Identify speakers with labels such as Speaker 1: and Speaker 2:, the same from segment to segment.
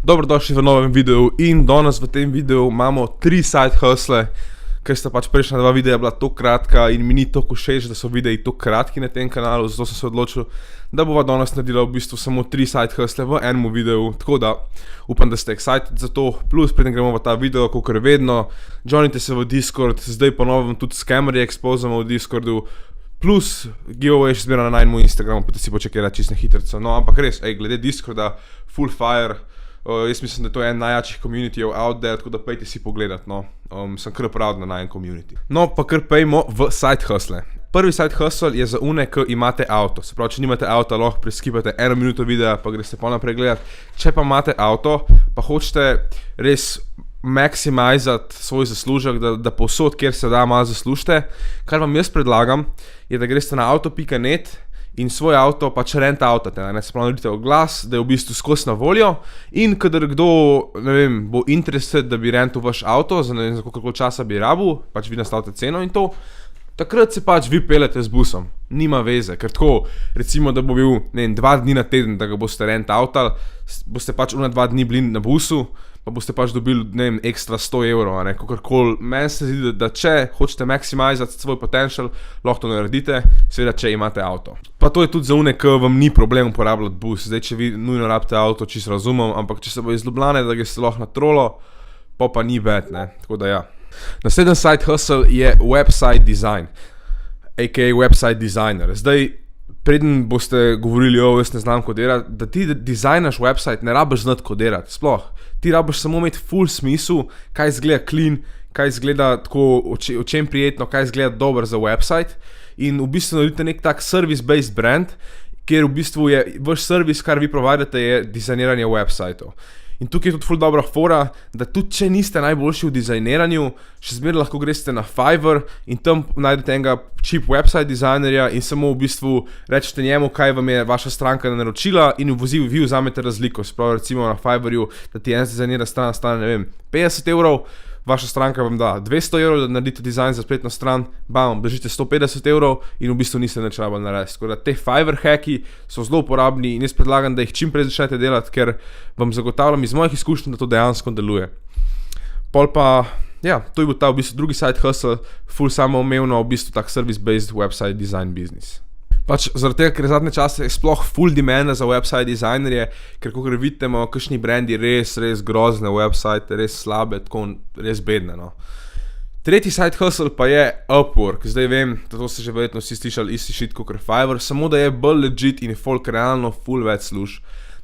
Speaker 1: Dobrodošli v novem videu in danes v tem videu imamo 3 side hustle, ker sta pač prejšnja 2 videa bila tako kratka in mi ni toliko všeč, da so videi tako kratki na tem kanalu, zato sem se odločil, da bova danes naredila v bistvu samo 3 side hustle v enem videu, tako da upam, da ste excited za to, plus preden gremo v ta video, kakor vedno, joinite se v Discord, zdaj ponovno tudi scammerje expozamo v Discordu, plus giveaway še zbira na najmu Instagramu, pa si počekajte čisto hitrico, no ampak res, glede Discorda, full fire. Jaz mislim, da to je en najjačih communityjev out there, tako da pejte si pogledat, no. Sem kar proud na najen community. No, pa kar pejmo v side hustle. Prvi side hustle je za une, ki imate avto. Se pravi, če nimate avta, lahko preskipate 1 minuto videa, pa greste pa naprej gledat. Če pa imate avto, pa hočete res maximizati svoj zaslužek, da povsod, kjer se da, malo zaslužite. Kar vam jaz predlagam, je, da greste na auto.net in svoj avto pač rent avtate, ne, se pravi, naredite oglas, da je v bistvu skozi na voljo in kadar kdo, ne vem, bo interested, da bi rentil vaš avto, za ne vem, za koliko časa bi rabil, pač vi nastavite ceno in to, takrat se pač vi pelete z busom, nima veze, ker tako, recimo, da bo bil, ne vem, 2 dni na teden, da ga boste rent avtali, boste pač 2 dni bili na busu, pa boste pač dobili, ne vem, ekstra 100 evrov, ne, kakorkoli. Meni se zdi, da če hočete maximizati svoj potential, lahko to naredite, seveda, če imate avto. Pa to je tudi za une, ki vam ni problem uporabljati bus. Zdaj, če vi nujno rabite avto, čisto razumem, ampak če se bo iz Ljubljane, da greste lahko na Trolo, pa ni bad, ne, tako da ja. Naslednji side hustle je website design, aka website designer. Zdaj, preden boste govorili, jaz ne znam kodirati, da ti dizajnaš website, ne rabiš znati kodirati, sploh. Ti rabiš samo imeti full smisel, kaj izgleda clean, kaj izgleda tako očem prijetno, kaj izgleda dober za website in v bistvu naredite nek tak service-based brand, kjer v bistvu je vaš servis, kar vi providate, je dizajniranje websiteov. In tukaj je tudi ful dobra fora, da tudi če niste najboljši v dizajniranju, še zmeraj lahko greste na Fiverr in tam najdete enega cheap website dizajnerja in samo v bistvu rečete njemu, kaj vam je vaša stranka naročila in vi vzamete razliko. Sprav recimo na Fiverrju, da ti en dizajnira stran stane, ne vem, 50 evrov, vaša stranka vam da 200 evrov, da naredite dizajn za spletno stran, bam, držite 150 evrov in v bistvu niste nič rabili narediti. Tako da te Fiverr hacki so zelo uporabni in jaz predlagam, da jih čim prej začnete delati, ker vam zagotavljam iz mojih izkušenj, da to dejansko deluje. Pol pa, ja, to je bil ta v bistvu drugi side hustle, full samoumevno v bistvu tak service-based website design business. Pač zaradi tega, ker zadnje čase je sploh full demand za website dizajnerje, ker kakor vidite, imajo kakšni brendi res grozne website, res slabe, tako res bedne, no. Tretji side hustle pa je Upwork. Zdaj vem, da to ste že verjetno vsi slišali isti shit kakor Fiverr, samo da je bolj legit in folk realno full več služ.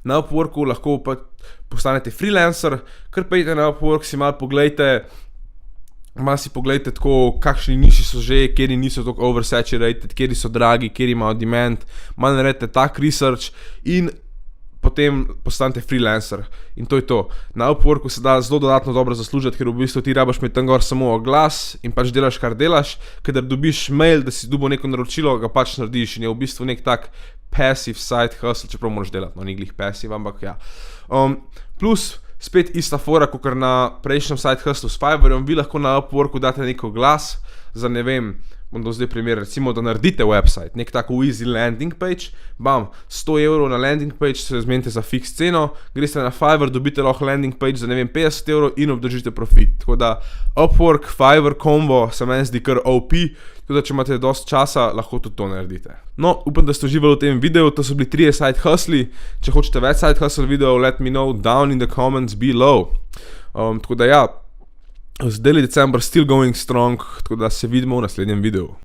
Speaker 1: Na Upworku lahko pa postanete freelancer, kar pejte na Upwork, si malo pogledajte, tako, kakšni niši so že, kjeri niso tako oversaturated, kjeri so dragi, kjeri imajo demand, malo naredite tak research in potem postanete freelancer. In to je to. Na Upworku se da zelo dodatno dobro zaslužiti, ker v bistvu ti rabaš imeti tam gor samo oglas in pač delaš, kar delaš, kadar dobiš mail, da si dobil neko naročilo, ga pač narediš in je v bistvu nek tak passive side hustle, čeprav moraš delati, no ni glih passive, ampak ja. Plus, spet ista fora, kakor na prejšnjem side hustlu s Fiverrom, vi lahko na Upworku date nek oglas za, ne vem, bom dal zdaj primer, recimo, da naredite website, nek tako easy landing page, bam, 100 evrov na landing page, se zmenite za fix ceno, greste na Fiverr, dobite lahko landing page za, ne vem, 50 evrov in obdržite profit. Tako da Upwork, Fiverr combo se meni zdi kar OP, tako da če imate dosti časa, lahko tudi to naredite. No, upam, da ste uživali v tem videu, to so bili 3 side hustli, če hočete več side hustle video, let me know down in the comments below. Tako da ja, Daily December still going strong, tako da se vidimo v naslednjem videu.